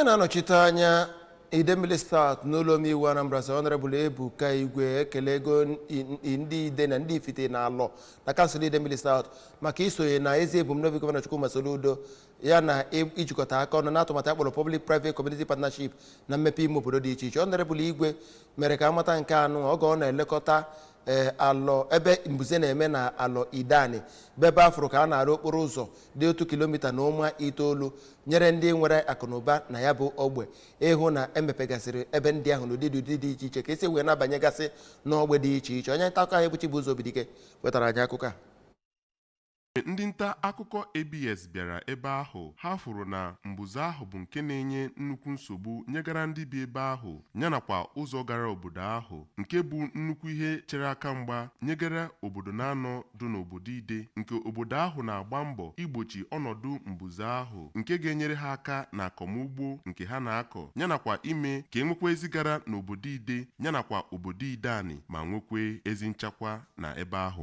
onye na-anọchite anya Idemili South n'ụlọ omeiwu Anambra Honorable Ebuka Igwe ekele ego ndị ide na ndị ifite na Alor na kansụl Idemili South maka isonye na ezi ebumnobi gọvanọ Chukwuma Soludo ya na ijikọta aka ọnụ n'atụmatụ akpọrọ Public Private Community Partnership na mmepe ime obodo dị iche iche. Honorable Igwe mere ka amata nke anụ oge ọ na-elekọta Alor ebe mbuze na-eme na Alor Idani bebe afro ka a na-arụ okporo ụzọ dị 1 kilomita na ụma itoolu nyere ndị nwere akụnụba na ya bụ ogbe ịhụ na emepegasịrị ebe ndị ahụ n'ụdị dị iche iche ka esi wee na-abanyegasị n'ogbe dị iche iche. Onye nta akụkọ anyị bụ Chibuzo Obidike wetara anyị akụkọ a. Ndị nta akụkọ ABS bịara ebe ahụ ha fụrụ na mbuze ahụ bụ nke na-enye nnukwu nsogbu nyegara ndị bi ebe ahụ yanakwa ụzọ gara obodo ahụ nke bụ nnukwu ihe chere aka mgba nyegara obodo na-anọ dị n'obodo ide nke obodo ahụ na-agba mbọ igbochi ọnọdụ mbuze ahụ nke ga-enyere ha aka na akọmugbo nke ha na-akọ yanakwa ime ka enwekwa ezi gara n'obodo ide yanakwa obodo Idani ma nwekwe ezi nchekwa na ebe ahụ.